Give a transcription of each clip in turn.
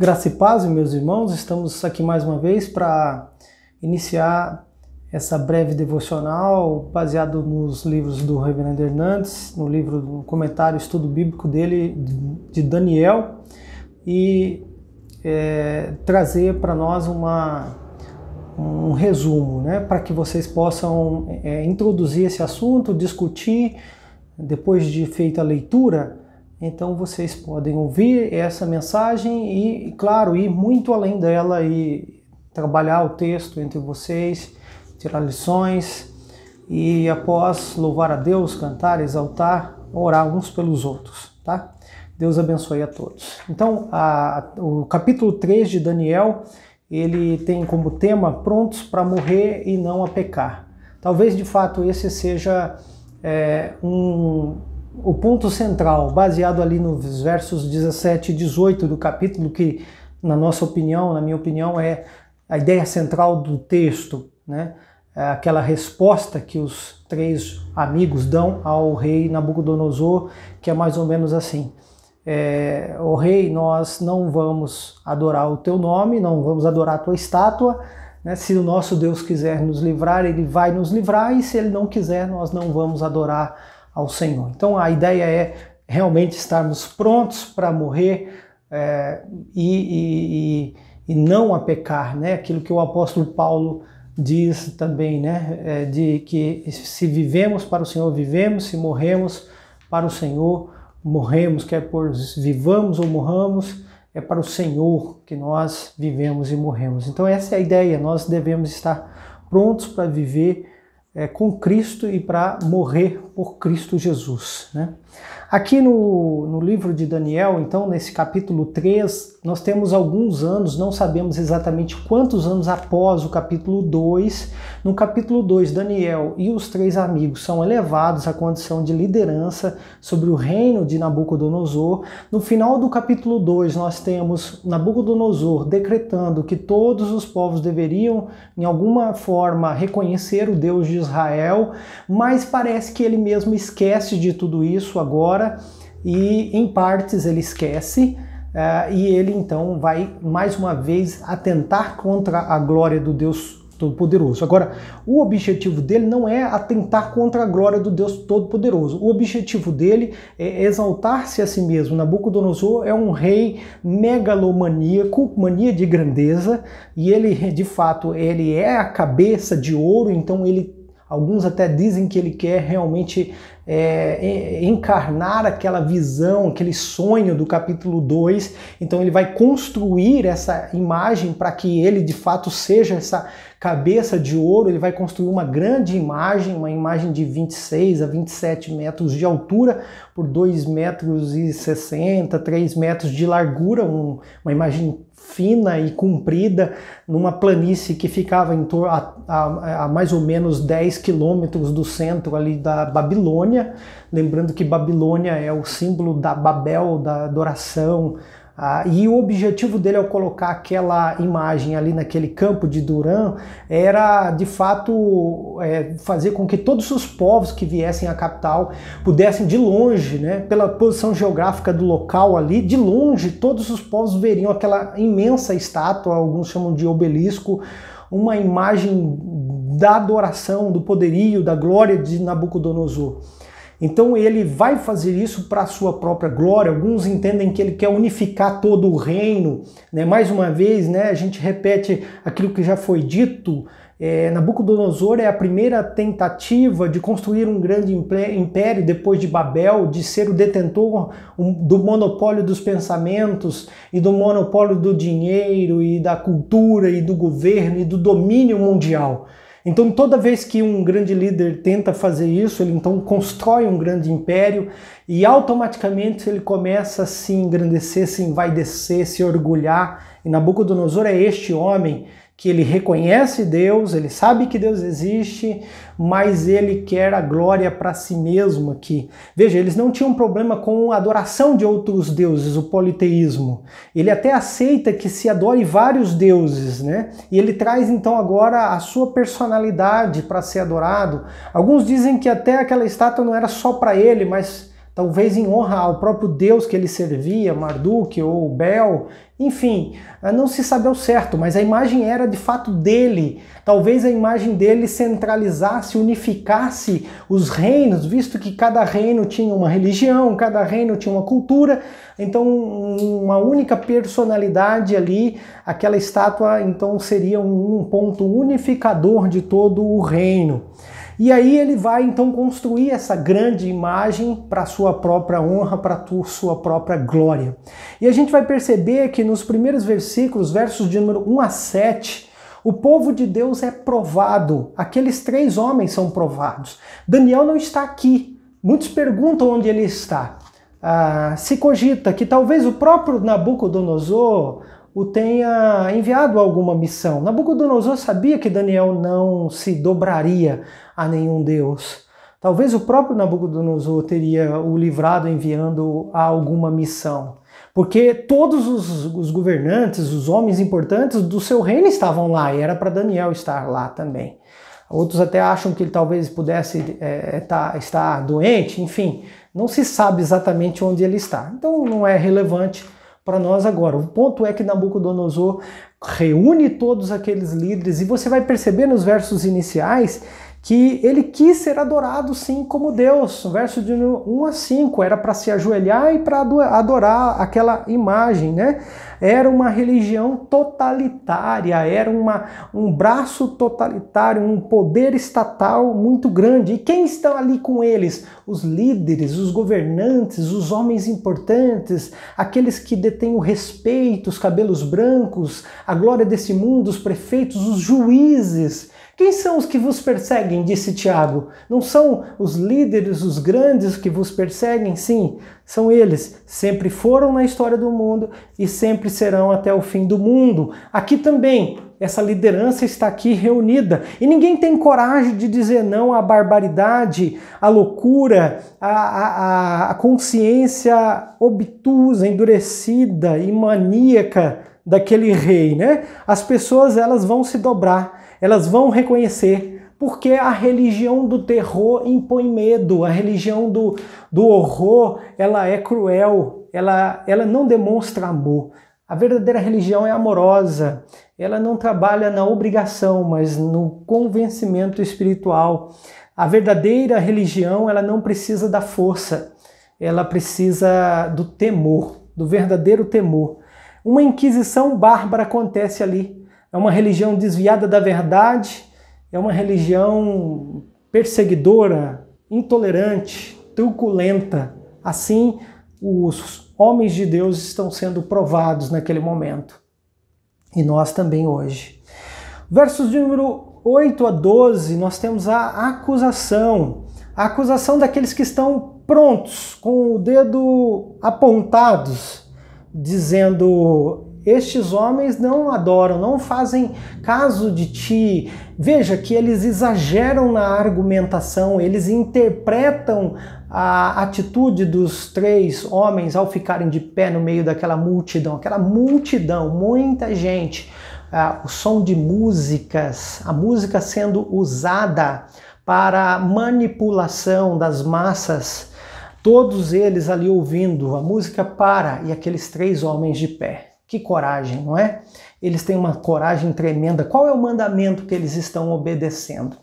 Graça e paz, meus irmãos, estamos aqui mais uma vez para iniciar essa breve devocional baseado nos livros do Reverendo Hernandes, no comentário, estudo bíblico dele, de Daniel, e trazer para nós um resumo, né, para que vocês possam introduzir esse assunto, discutir, depois de feita a leitura. Então vocês podem ouvir essa mensagem e, claro, ir muito além dela e trabalhar o texto entre vocês, tirar lições e, após louvar a Deus, cantar, exaltar, orar uns pelos outros, tá? Deus abençoe a todos. Então, o capítulo 3 de Daniel, ele tem como tema prontos para morrer e não a pecar. Talvez, de fato, esse seja o ponto central, baseado ali nos versos 17 e 18 do capítulo, que, na minha opinião, é a ideia central do texto, né? Aquela resposta que os três amigos dão ao rei Nabucodonosor, que é mais ou menos assim: ó rei, nós não vamos adorar o teu nome, não vamos adorar a tua estátua, né? Se o nosso Deus quiser nos livrar, ele vai nos livrar, e se ele não quiser, nós não vamos adorar ao Senhor. Então a ideia é realmente estarmos prontos para morrer e não a pecar, né? Aquilo que o apóstolo Paulo diz também, né? De que se vivemos para o Senhor, vivemos, se morremos para o Senhor, morremos, quer por vivamos ou morramos, é para o Senhor que nós vivemos e morremos. Então essa é a ideia, nós devemos estar prontos para viver com Cristo e para morrer por Cristo Jesus, né? Aqui no livro de Daniel, então, nesse capítulo 3, nós temos alguns anos, não sabemos exatamente quantos anos após o capítulo 2. No capítulo 2, Daniel e os três amigos são elevados à condição de liderança sobre o reino de Nabucodonosor. No final do capítulo 2, nós temos Nabucodonosor decretando que todos os povos deveriam, em alguma forma, reconhecer o Deus de Israel, mas parece que ele mesmo esquece de tudo isso agora, e em partes ele esquece, e ele então vai mais uma vez atentar contra a glória do Deus Todo-Poderoso. Agora, o objetivo dele não é atentar contra a glória do Deus Todo-Poderoso. O objetivo dele é exaltar-se a si mesmo. Nabucodonosor é um rei megalomaníaco, mania de grandeza, e ele, de fato, ele é a cabeça de ouro, então alguns até dizem que ele quer realmente encarnar aquela visão, aquele sonho do capítulo 2. Então ele vai construir essa imagem para que ele de fato seja essa cabeça de ouro. Ele vai construir uma grande imagem, uma imagem de 26 a 27 metros de altura por 2,60 metros, 3 metros de largura, uma imagem fina e comprida, numa planície que ficava em torno a mais ou menos 10 quilômetros do centro ali da Babilônia. Lembrando que Babilônia é o símbolo da Babel, da adoração, e o objetivo dele ao colocar aquela imagem ali naquele campo de Durã era, de fato, fazer com que todos os povos que viessem à capital pudessem, de longe, né, pela posição geográfica do local ali, de longe todos os povos veriam aquela imensa estátua, alguns chamam de obelisco, uma imagem da adoração, do poderio, da glória de Nabucodonosor. Então ele vai fazer isso para a sua própria glória. Alguns entendem que ele quer unificar todo o reino, né? Mais uma vez, né, a gente repete aquilo que já foi dito. Nabucodonosor é a primeira tentativa de construir um grande império depois de Babel, de ser o detentor do monopólio dos pensamentos e do monopólio do dinheiro e da cultura e do governo e do domínio mundial. Então toda vez que um grande líder tenta fazer isso, ele então constrói um grande império e automaticamente ele começa a se engrandecer, se envaidecer, se orgulhar. E Nabucodonosor é este homem que ele reconhece Deus, ele sabe que Deus existe, mas ele quer a glória para si mesmo aqui. Veja, eles não tinham problema com a adoração de outros deuses, o politeísmo. Ele até aceita que se adore vários deuses, né? E ele traz então agora a sua personalidade para ser adorado. Alguns dizem que até aquela estátua não era só para ele, mas talvez em honra ao próprio Deus que ele servia, Marduk ou Bel, enfim, não se sabe ao certo, mas a imagem era de fato dele. Talvez a imagem dele centralizasse, unificasse os reinos, visto que cada reino tinha uma religião, cada reino tinha uma cultura, então uma única personalidade ali, aquela estátua então seria um ponto unificador de todo o reino. E aí ele vai então construir essa grande imagem para sua própria honra, para sua própria glória. E a gente vai perceber que nos primeiros versículos, versos de número 1 a 7, o povo de Deus é provado. Aqueles 3 homens são provados. Daniel não está aqui. Muitos perguntam onde ele está. Se cogita que talvez o próprio Nabucodonosor o tenha enviado a alguma missão. Nabucodonosor sabia que Daniel não se dobraria a nenhum deus. Talvez o próprio Nabucodonosor teria o livrado enviando a alguma missão. Porque todos os governantes, os homens importantes do seu reino estavam lá, e era para Daniel estar lá também. Outros até acham que ele talvez pudesse estar doente, enfim, não se sabe exatamente onde ele está. Então não é relevante para nós agora. O ponto é que Nabucodonosor reúne todos aqueles líderes, e você vai perceber nos versos iniciais que ele quis ser adorado sim como Deus. O verso de 1 a 5 era para se ajoelhar e para adorar aquela imagem, né? Era uma religião totalitária, era um braço totalitário, um poder estatal muito grande. E quem está ali com eles? Os líderes, os governantes, os homens importantes, aqueles que detêm o respeito, os cabelos brancos, a glória desse mundo, os prefeitos, os juízes. Quem são os que vos perseguem? Disse Tiago. Não são os líderes, os grandes que vos perseguem? Sim, são eles. Sempre foram na história do mundo e sempre serão até o fim do mundo. Aqui também, essa liderança está aqui reunida. E ninguém tem coragem de dizer não à barbaridade, à loucura, à consciência obtusa, endurecida e maníaca daquele rei, né? As pessoas, elas vão se dobrar. Elas vão reconhecer, porque a religião do terror impõe medo, a religião do horror, ela é cruel, ela não demonstra amor. A verdadeira religião é amorosa, ela não trabalha na obrigação, mas no convencimento espiritual. A verdadeira religião, ela não precisa da força, ela precisa do temor, do verdadeiro temor. Uma inquisição bárbara acontece ali. É uma religião desviada da verdade, é uma religião perseguidora, intolerante, truculenta. Assim, os homens de Deus estão sendo provados naquele momento. E nós também hoje. Versos de número 8 a 12, nós temos a acusação. A acusação daqueles que estão prontos, com o dedo apontados, dizendo: estes homens não adoram, não fazem caso de ti. Veja que eles exageram na argumentação, eles interpretam a atitude dos 3 homens ao ficarem de pé no meio daquela multidão, muita gente, o som de músicas, a música sendo usada para manipulação das massas, todos eles ali ouvindo, a música para, e aqueles 3 homens de pé. Que coragem, não é? Eles têm uma coragem tremenda. Qual é o mandamento que eles estão obedecendo?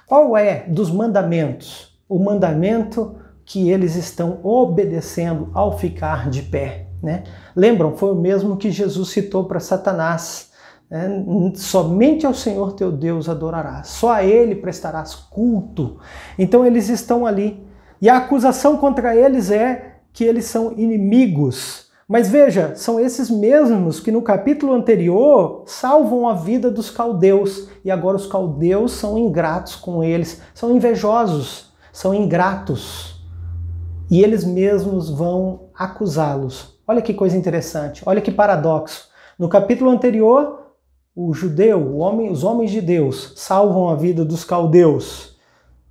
Qual é dos mandamentos? O mandamento que eles estão obedecendo ao ficar de pé, né? Lembram? Foi o mesmo que Jesus citou para Satanás. Né? Somente ao Senhor teu Deus adorarás. Só a Ele prestarás culto. Então eles estão ali. E a acusação contra eles é que eles são inimigos. Mas veja, são esses mesmos que no capítulo anterior salvam a vida dos caldeus. E agora os caldeus são ingratos com eles, são invejosos, são ingratos. E eles mesmos vão acusá-los. Olha que coisa interessante, olha que paradoxo. No capítulo anterior, o judeu, os homens de Deus, salvam a vida dos caldeus,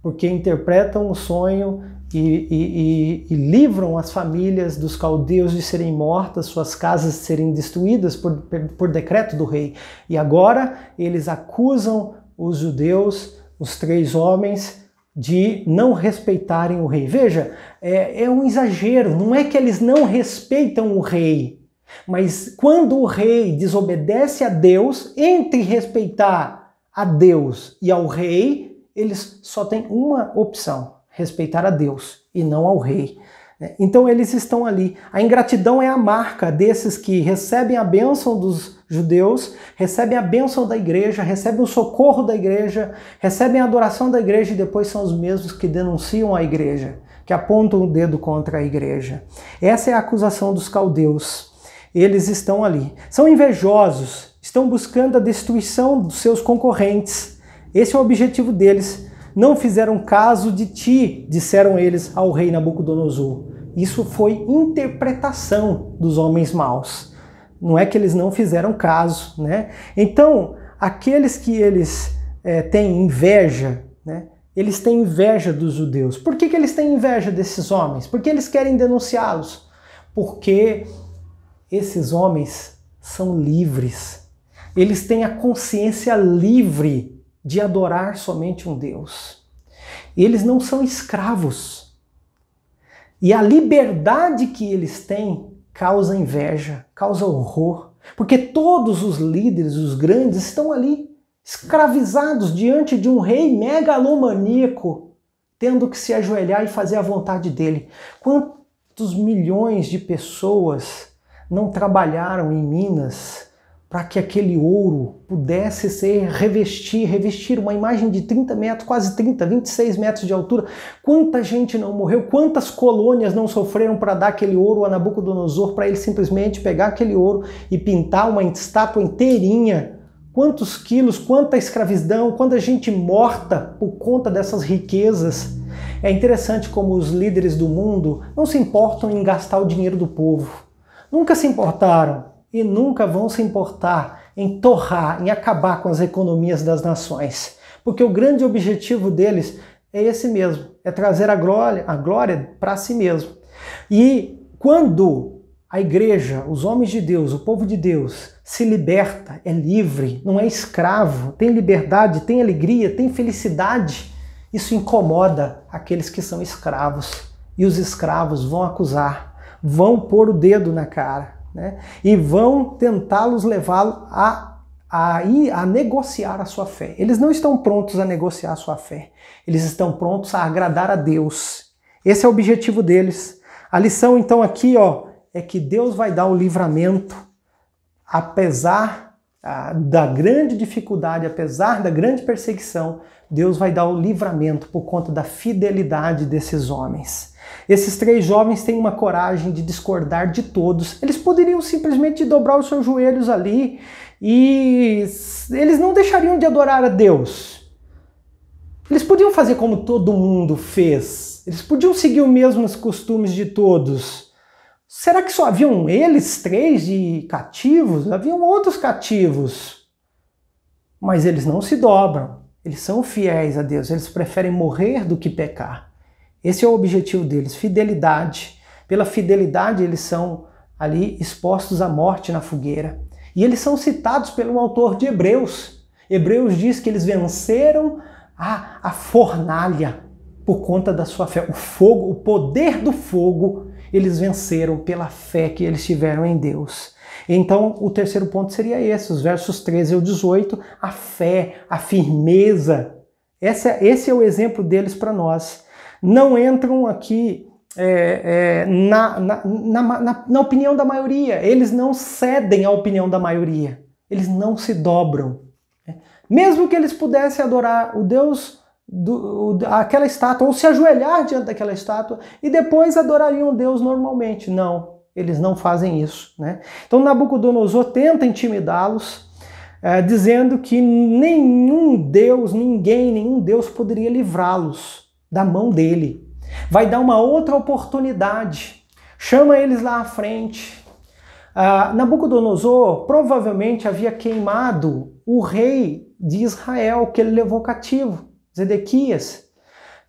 porque interpretam o sonho e livram as famílias dos caldeus de serem mortas, suas casas de serem destruídas por decreto do rei. E agora eles acusam os judeus, os 3 homens, de não respeitarem o rei. Veja, é um exagero, não é que eles não respeitam o rei, mas quando o rei desobedece a Deus, entre respeitar a Deus e ao rei, eles só têm uma opção: respeitar a Deus e não ao rei. Então eles estão ali. A ingratidão é a marca desses que recebem a bênção dos judeus, recebem a bênção da igreja, recebem o socorro da igreja, recebem a adoração da igreja e depois são os mesmos que denunciam a igreja, que apontam o dedo contra a igreja. Essa é a acusação dos caldeus. Eles estão ali. São invejosos, estão buscando a destruição dos seus concorrentes. Esse é o objetivo deles. Não fizeram caso de ti, disseram eles ao rei Nabucodonosor. Isso foi interpretação dos homens maus. Não é que eles não fizeram caso, né? Então, aqueles que eles têm inveja, né? Eles têm inveja dos judeus. Por que eles têm inveja desses homens? Porque eles querem denunciá-los. Porque esses homens são livres. Eles têm a consciência livre de adorar somente um Deus. Eles não são escravos. E a liberdade que eles têm causa inveja, causa horror. Porque todos os líderes, os grandes, estão ali, escravizados diante de um rei megalomaníaco, tendo que se ajoelhar e fazer a vontade dele. Quantos milhões de pessoas não trabalharam em Minas para que aquele ouro pudesse ser revestir uma imagem de 30 metros, quase 30, 26 metros de altura. Quanta gente não morreu, quantas colônias não sofreram para dar aquele ouro a Nabucodonosor, para ele simplesmente pegar aquele ouro e pintar uma estátua inteirinha. Quantos quilos, quanta escravidão, quanta gente morta por conta dessas riquezas. É interessante como os líderes do mundo não se importam em gastar o dinheiro do povo. Nunca se importaram. E nunca vão se importar em torrar, em acabar com as economias das nações. Porque o grande objetivo deles é esse mesmo, é trazer a glória para si mesmo. E quando a igreja, os homens de Deus, o povo de Deus, se liberta, é livre, não é escravo, tem liberdade, tem alegria, tem felicidade, isso incomoda aqueles que são escravos. E os escravos vão acusar, vão pôr o dedo na cara. Né? E vão tentá-los levá-lo a negociar a sua fé. Eles não estão prontos a negociar a sua fé. Eles estão prontos a agradar a Deus. Esse é o objetivo deles. A lição então aqui, é que Deus vai dar o livramento, apesar da grande dificuldade, apesar da grande perseguição, Deus vai dar o livramento por conta da fidelidade desses homens. Esses 3 jovens têm uma coragem de discordar de todos. Eles poderiam simplesmente dobrar os seus joelhos ali e eles não deixariam de adorar a Deus. Eles podiam fazer como todo mundo fez. Eles podiam seguir os mesmos costumes de todos. Será que só haviam eles 3 de cativos? Haviam outros cativos. Mas eles não se dobram. Eles são fiéis a Deus. Eles preferem morrer do que pecar. Esse é o objetivo deles, fidelidade. Pela fidelidade eles são ali expostos à morte na fogueira. E eles são citados pelo autor de Hebreus. Hebreus diz que eles venceram a fornalha por conta da sua fé. O fogo, o poder do fogo, eles venceram pela fé que eles tiveram em Deus. Então o terceiro ponto seria esse, os versos 13 ao 18, a fé, a firmeza. Esse é o exemplo deles para nós. Não entram aqui na opinião da maioria. Eles não cedem à opinião da maioria. Eles não se dobram. Mesmo que eles pudessem adorar o Deus, aquela estátua, ou se ajoelhar diante daquela estátua, e depois adorariam Deus normalmente. Não, eles não fazem isso. Né? Então Nabucodonosor tenta intimidá-los, dizendo que nenhum Deus poderia livrá-los da mão dele. Vai dar uma outra oportunidade. Chama eles lá à frente. Nabucodonosor provavelmente havia queimado o rei de Israel, que ele levou cativo, Zedequias.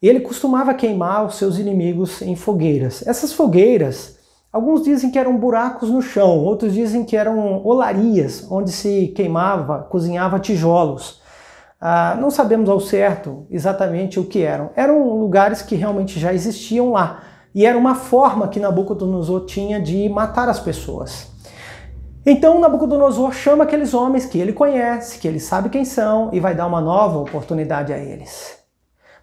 Ele costumava queimar os seus inimigos em fogueiras. Essas fogueiras, alguns dizem que eram buracos no chão, outros dizem que eram olarias, onde se queimava, cozinhava tijolos. Não sabemos ao certo exatamente o que eram. Eram lugares que realmente já existiam lá. E era uma forma que Nabucodonosor tinha de matar as pessoas. Então Nabucodonosor chama aqueles homens que ele conhece, que ele sabe quem são, e vai dar uma nova oportunidade a eles.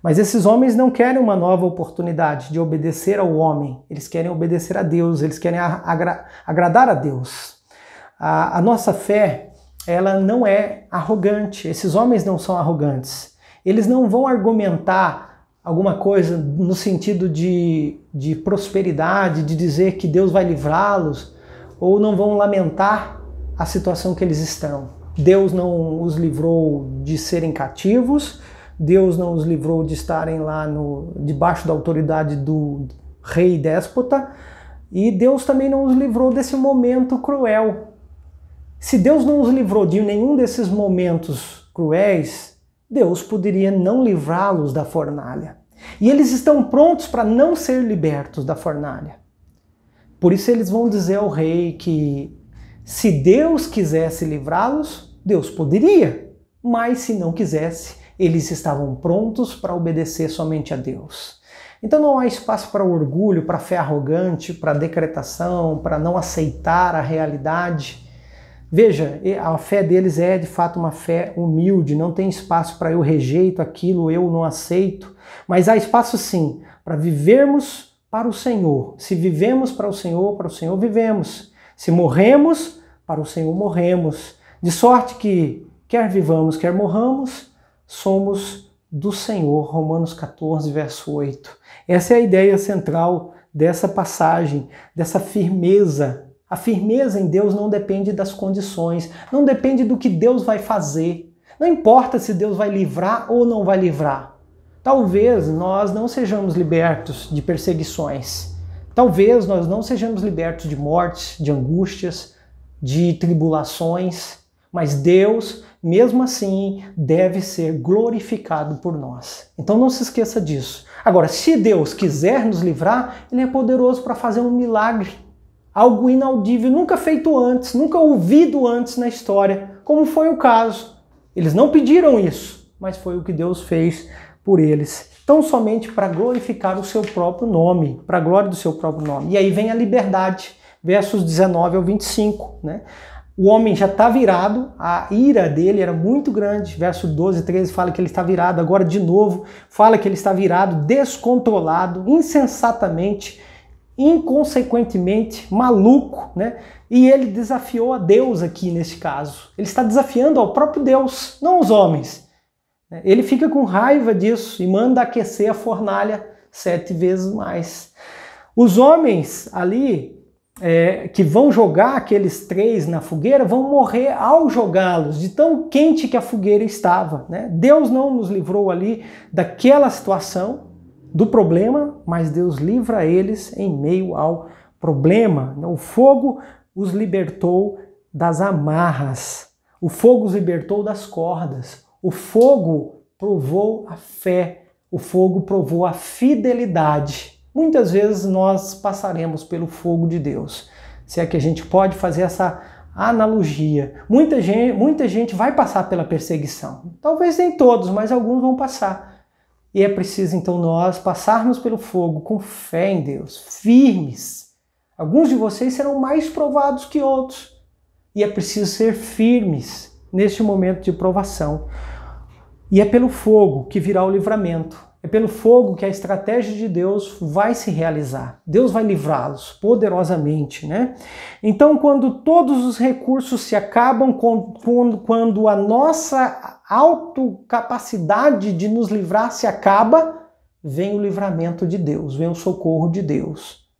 Mas esses homens não querem uma nova oportunidade de obedecer ao homem. Eles querem obedecer a Deus, eles querem agradar a Deus. A nossa fé, ela não é arrogante. Esses homens não são arrogantes. Eles não vão argumentar alguma coisa no sentido de prosperidade, de dizer que Deus vai livrá-los, ou não vão lamentar a situação que eles estão. Deus não os livrou de serem cativos, Deus não os livrou de estarem lá debaixo da autoridade do rei déspota, e Deus também não os livrou desse momento cruel. Se Deus não os livrou de nenhum desses momentos cruéis, Deus poderia não livrá-los da fornalha. E eles estão prontos para não ser libertos da fornalha. Por isso eles vão dizer ao rei que se Deus quisesse livrá-los, Deus poderia, mas se não quisesse, eles estavam prontos para obedecer somente a Deus. Então não há espaço para orgulho, para fé arrogante, para decretação, para não aceitar a realidade. Veja, a fé deles é de fato uma fé humilde, não tem espaço para eu rejeito aquilo, eu não aceito, mas há espaço sim para vivermos para o Senhor. Se vivemos para o Senhor vivemos. Se morremos, para o Senhor morremos. De sorte que, quer vivamos, quer morramos, somos do Senhor. Romanos 14, verso 8. Essa é a ideia central dessa passagem, dessa firmeza. A firmeza em Deus não depende das condições, não depende do que Deus vai fazer. Não importa se Deus vai livrar ou não vai livrar. Talvez nós não sejamos libertos de perseguições. Talvez nós não sejamos libertos de mortes, de angústias, de tribulações. Mas Deus, mesmo assim, deve ser glorificado por nós. Então não se esqueça disso. Agora, se Deus quiser nos livrar, Ele é poderoso para fazer um milagre. Algo inaudível, nunca feito antes, nunca ouvido antes na história, como foi o caso. Eles não pediram isso, mas foi o que Deus fez por eles. Tão somente para glorificar o seu próprio nome, para a glória do seu próprio nome. E aí vem a liberdade, versos 19 ao 25, né? O homem já está virado, a ira dele era muito grande. Verso 12 e 13 fala que ele está virado. Agora, de novo, fala que ele está virado, descontrolado, insensatamente, inconsequentemente, maluco, né? E ele desafiou a Deus aqui nesse caso. Ele está desafiando ao próprio Deus, não os homens. Ele fica com raiva disso e manda aquecer a fornalha 7 vezes mais. Os homens ali que vão jogar aqueles 3 na fogueira, vão morrer ao jogá-los, de tão quente que a fogueira estava, né? Deus não nos livrou ali daquela situação, do problema, mas Deus livra eles em meio ao problema. O fogo os libertou das amarras, o fogo os libertou das cordas, o fogo provou a fé, o fogo provou a fidelidade. Muitas vezes nós passaremos pelo fogo de Deus, se é que a gente pode fazer essa analogia. Muita gente vai passar pela perseguição. Talvez nem todos, mas alguns vão passar. E é preciso então nós passarmos pelo fogo com fé em Deus, firmes. Alguns de vocês serão mais provados que outros. E é preciso ser firmes neste momento de provação. E é pelo fogo que virá o livramento. É pelo fogo que a estratégia de Deus vai se realizar. Deus vai livrá-los poderosamente, né? Então, quando todos os recursos se acabam, quando a nossa autocapacidade de nos livrar se acaba, vem o livramento de Deus, vem o socorro de Deus.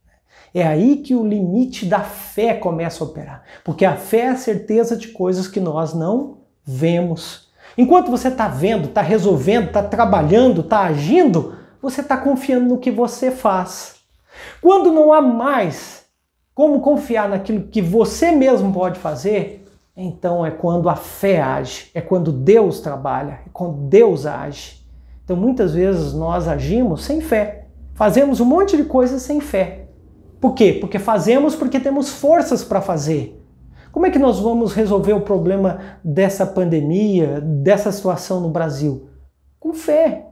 É aí que o limite da fé começa a operar. Porque a fé é a certeza de coisas que nós não vemos. Enquanto você está vendo, está resolvendo, está trabalhando, está agindo, você está confiando no que você faz. Quando não há mais como confiar naquilo que você mesmo pode fazer, então é quando a fé age, é quando Deus trabalha, é quando Deus age. Então muitas vezes nós agimos sem fé, fazemos um monte de coisas sem fé. Por quê? Porque fazemos porque temos forças para fazer. Como é que nós vamos resolver o problema dessa pandemia, dessa situação no Brasil? Com fé.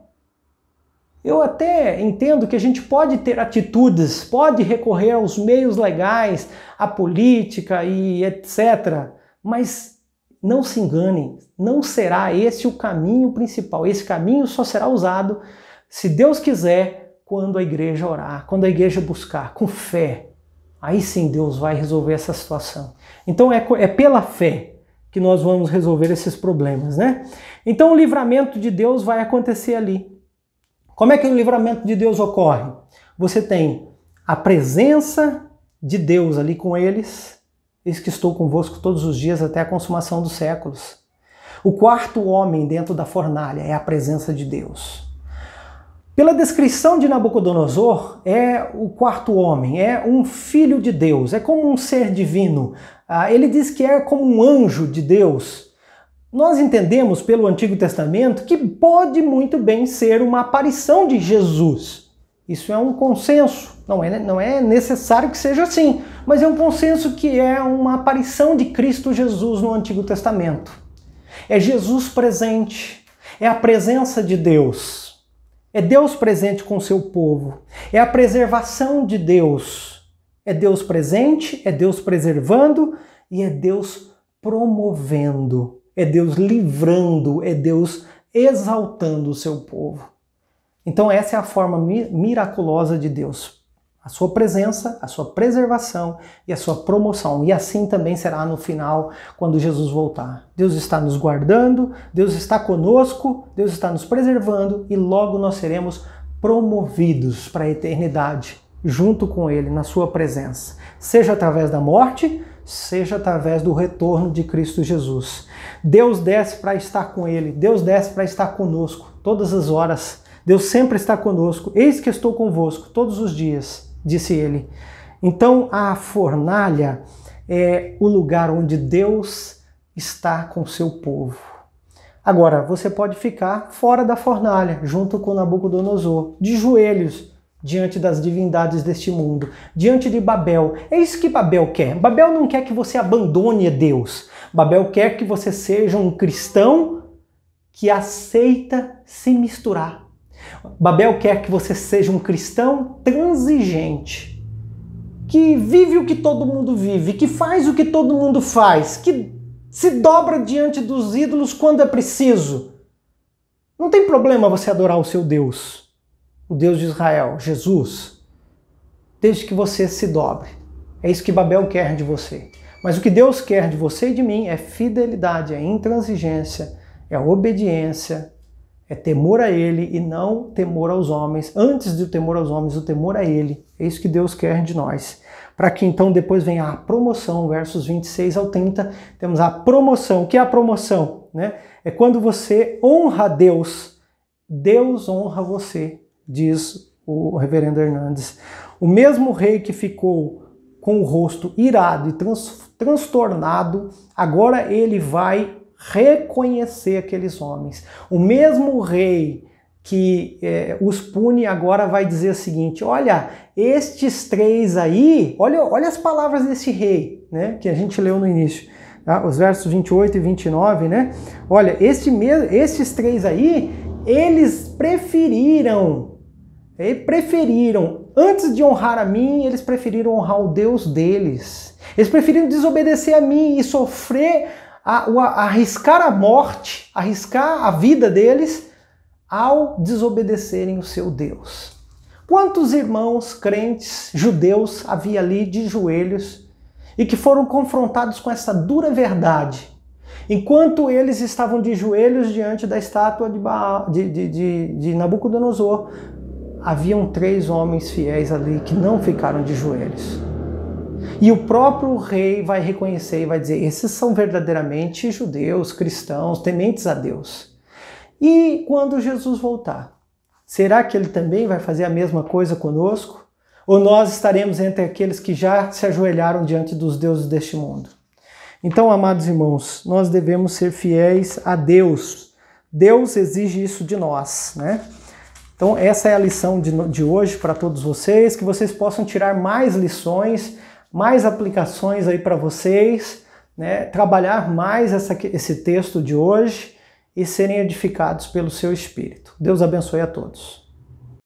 Eu até entendo que a gente pode ter atitudes, pode recorrer aos meios legais, à política e etc. Mas não se enganem, não será esse o caminho principal. Esse caminho só será usado, se Deus quiser, quando a igreja orar, quando a igreja buscar, com fé. Aí sim Deus vai resolver essa situação. Então é pela fé que nós vamos resolver esses problemas, né? Então o livramento de Deus vai acontecer ali. Como é que o livramento de Deus ocorre? Você tem a presença de Deus ali com eles. Eis que estou convosco todos os dias até a consumação dos séculos. O quarto homem dentro da fornalha é a presença de Deus. Pela descrição de Nabucodonosor, o quarto homem, é um filho de Deus, é como um ser divino. Ele diz que é como um anjo de Deus. Nós entendemos pelo Antigo Testamento que pode muito bem ser uma aparição de Jesus. Isso é um consenso, não é necessário que seja assim, mas é um consenso que é uma aparição de Cristo Jesus no Antigo Testamento. É Jesus presente, é a presença de Deus, é Deus presente com o seu povo, é a preservação de Deus, é Deus presente, é Deus preservando e é Deus promovendo. É Deus livrando, é Deus exaltando o seu povo. Então essa é a forma miraculosa de Deus. A sua presença, a sua preservação e a sua promoção. E assim também será no final, quando Jesus voltar. Deus está nos guardando, Deus está conosco, Deus está nos preservando e logo nós seremos promovidos para a eternidade, junto com Ele, na sua presença. Seja através da morte, seja através do retorno de Cristo Jesus. Deus desce para estar com Ele, Deus desce para estar conosco todas as horas. Deus sempre está conosco. Eis que estou convosco todos os dias, disse Ele. Então a fornalha é o lugar onde Deus está com o seu povo. Agora, você pode ficar fora da fornalha, junto com Nabucodonosor, de joelhos, diante das divindades deste mundo, diante de Babel. É isso que Babel quer. Babel não quer que você abandone Deus. Babel quer que você seja um cristão que aceita se misturar. Babel quer que você seja um cristão transigente, que vive o que todo mundo vive, que faz o que todo mundo faz, que se dobra diante dos ídolos quando é preciso. Não tem problema você adorar o seu Deus, o Deus de Israel, Jesus, desde que você se dobre. É isso que Babel quer de você. Mas o que Deus quer de você e de mim é fidelidade, é intransigência, é obediência, é temor a Ele e não temor aos homens. Antes do temor aos homens, o temor a Ele. É isso que Deus quer de nós. Para que então depois venha a promoção, versos 26 ao 30, temos a promoção. O que é a promoção? É quando você honra a Deus, Deus honra você, diz o reverendo Hernandes. O mesmo rei que ficou com o rosto irado e transtornado, agora ele vai reconhecer aqueles homens. O mesmo rei que os pune agora vai dizer o seguinte: olha, estes três aí, olha as palavras desse rei, que a gente leu no início, tá? Os versos 28 e 29, Olha, esses três aí, eles preferiram, antes de honrar a mim, eles preferiram honrar o Deus deles. Eles preferiram desobedecer a mim e sofrer, arriscar a morte, arriscar a vida deles ao desobedecerem o seu Deus. Quantos irmãos crentes judeus havia ali de joelhos e que foram confrontados com essa dura verdade? Enquanto eles estavam de joelhos diante da estátua de Nabucodonosor, haviam 3 homens fiéis ali que não ficaram de joelhos. E o próprio rei vai reconhecer e vai dizer: esses são verdadeiramente judeus, cristãos, tementes a Deus. E quando Jesus voltar, será que ele também vai fazer a mesma coisa conosco? Ou nós estaremos entre aqueles que já se ajoelharam diante dos deuses deste mundo? Então, amados irmãos, nós devemos ser fiéis a Deus. Deus exige isso de nós, Então, essa é a lição de hoje para todos vocês, que vocês possam tirar mais lições, mais aplicações aí para vocês, né, trabalhar mais esse texto de hoje e serem edificados pelo seu Espírito. Deus abençoe a todos.